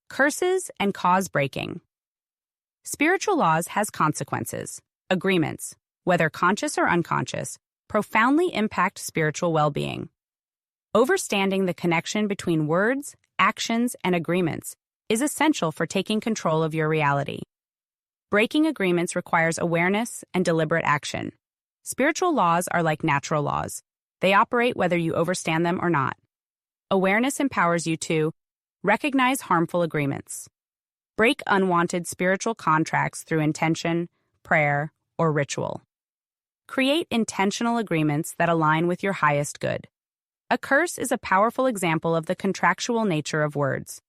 Curses and cause breaking. Spiritual laws has consequences. Agreements, whether conscious or unconscious, profoundly impact spiritual well-being. Understanding the connection between words, actions, and agreements is essential for taking control of your reality. Breaking agreements requires awareness and deliberate action. Spiritual laws are like natural laws. They operate whether you understand them or not. Awareness empowers you to recognize harmful agreements, break unwanted spiritual contracts through intention, prayer, or ritual. Create intentional agreements that align with your highest good. A curse is a powerful example of the contractual nature of words.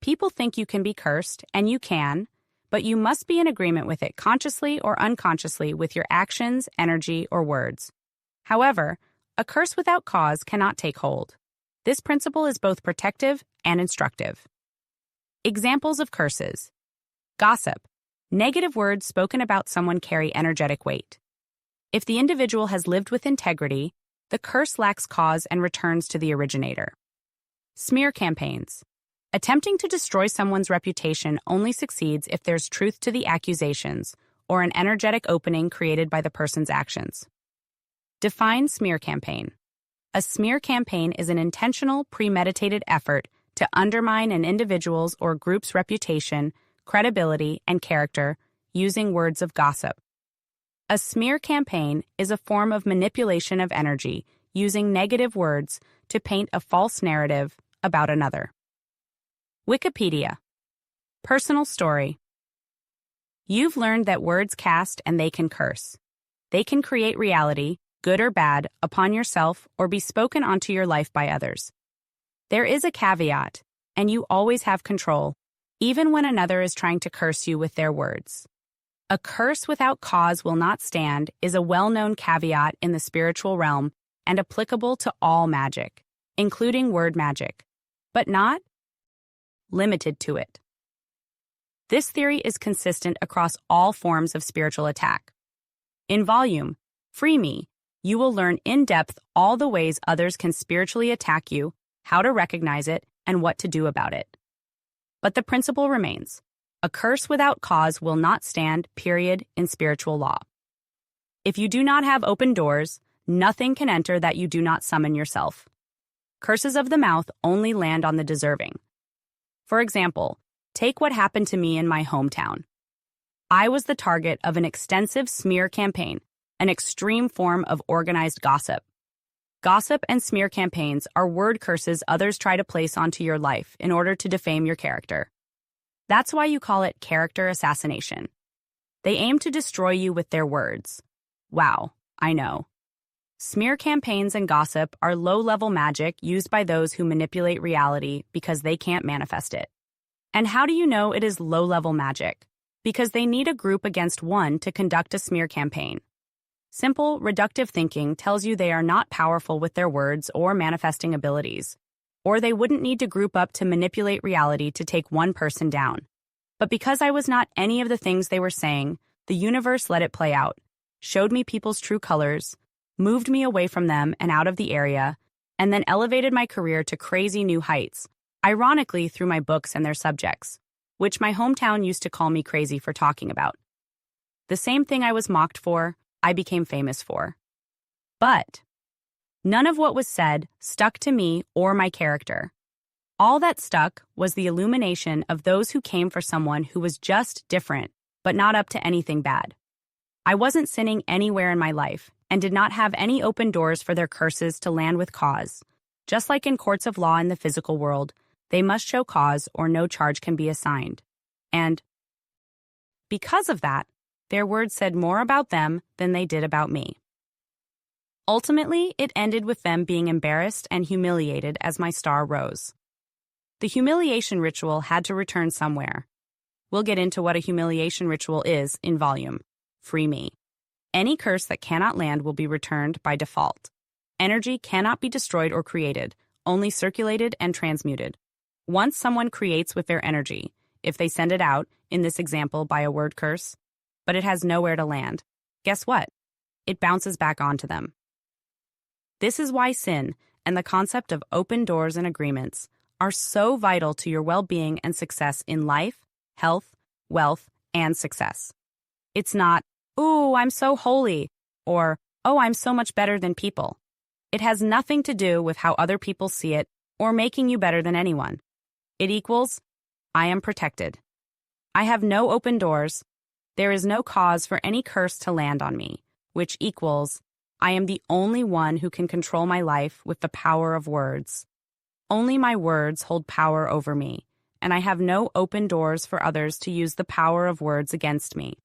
People think you can be cursed, and you can, but you must be in agreement with it consciously or unconsciously with your actions, energy, or words. However, a curse without cause cannot take hold. This principle is both protective and instructive. Examples of curses. Gossip. Negative words spoken about someone carry energetic weight. If the individual has lived with integrity, the curse lacks cause and returns to the originator. Smear campaigns. Attempting to destroy someone's reputation only succeeds if there's truth to the accusations or an energetic opening created by the person's actions. Define smear campaign. A smear campaign is an intentional, premeditated effort to undermine an individual's or group's reputation, credibility, and character using words of gossip. A smear campaign is a form of manipulation of energy using negative words to paint a false narrative about another. Wikipedia. Personal story. You've learned that words cast and they can curse. They can create reality, good or bad, upon yourself or be spoken onto your life by others. There is a caveat, and you always have control, even when another is trying to curse you with their words. A curse without cause will not stand is a well-known caveat in the spiritual realm and applicable to all magic, including word magic, but not limited to it. This theory is consistent across all forms of spiritual attack. In volume, Free Me, you will learn in depth all the ways others can spiritually attack you, how to recognize it, and what to do about it. But the principle remains. A curse without cause will not stand, period, in spiritual law. If you do not have open doors, nothing can enter that you do not summon yourself. Curses of the mouth only land on the deserving. For example, take what happened to me in my hometown. I was the target of an extensive smear campaign, an extreme form of organized gossip. Gossip and smear campaigns are word curses others try to place onto your life in order to defame your character. That's why you call it character assassination. They aim to destroy you with their words. Wow, I know. Smear campaigns and gossip are low-level magic used by those who manipulate reality because they can't manifest it. And how do you know it is low-level magic? Because they need a group against one to conduct a smear campaign. Simple, reductive thinking tells you they are not powerful with their words or manifesting abilities, or they wouldn't need to group up to manipulate reality to take one person down. But because I was not any of the things they were saying, the universe let it play out, showed me people's true colors, moved me away from them and out of the area, and then elevated my career to crazy new heights, ironically through my books and their subjects, which my hometown used to call me crazy for talking about. The same thing I was mocked for, I became famous for. But none of what was said stuck to me or my character. All that stuck was the illumination of those who came for someone who was just different, but not up to anything bad. I wasn't sinning anywhere in my life and did not have any open doors for their curses to land with cause. Just like in courts of law in the physical world, they must show cause or no charge can be assigned. And because of that, their words said more about them than they did about me. Ultimately, it ended with them being embarrassed and humiliated as my star rose. The humiliation ritual had to return somewhere. We'll get into what a humiliation ritual is in volume. Free Me. Any curse that cannot land will be returned by default. Energy cannot be destroyed or created, only circulated and transmuted. Once someone creates with their energy, if they send it out, in this example by a word curse, but it has nowhere to land, guess what? It bounces back onto them. This is why sin and the concept of open doors and agreements are so vital to your well-being and success in life, health, wealth, and success. It's not, "Ooh, I'm so holy," or, "Oh, I'm so much better than people." It has nothing to do with how other people see it or making you better than anyone. It equals, "I am protected. I have no open doors. There is no cause for any curse to land on me," which equals, "I am the only one who can control my life with the power of words. Only my words hold power over me, and I have no open doors for others to use the power of words against me."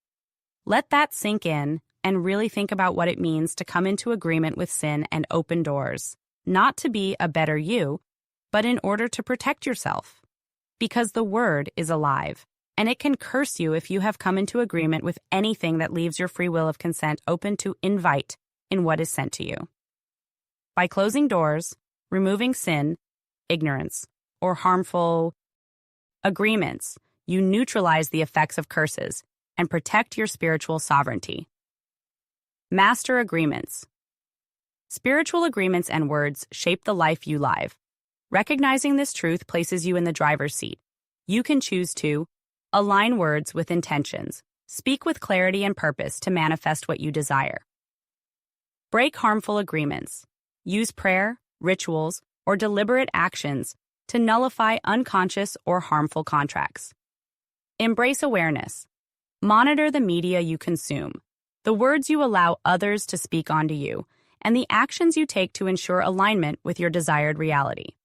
Let that sink in and really think about what it means to come into agreement with sin and open doors, not to be a better you, but in order to protect yourself. Because the word is alive, and it can curse you if you have come into agreement with anything that leaves your free will of consent open to invite in what is sent to you. By closing doors, removing sin, ignorance, or harmful agreements, you neutralize the effects of curses and protect your spiritual sovereignty. Master agreements. Spiritual agreements and words shape the life you live. Recognizing this truth places you in the driver's seat. You can choose to align words with intentions, speak with clarity and purpose to manifest what you desire. Break harmful agreements. Use prayer, rituals, or deliberate actions to nullify unconscious or harmful contracts. Embrace awareness. Monitor the media you consume, the words you allow others to speak onto you, and the actions you take to ensure alignment with your desired reality.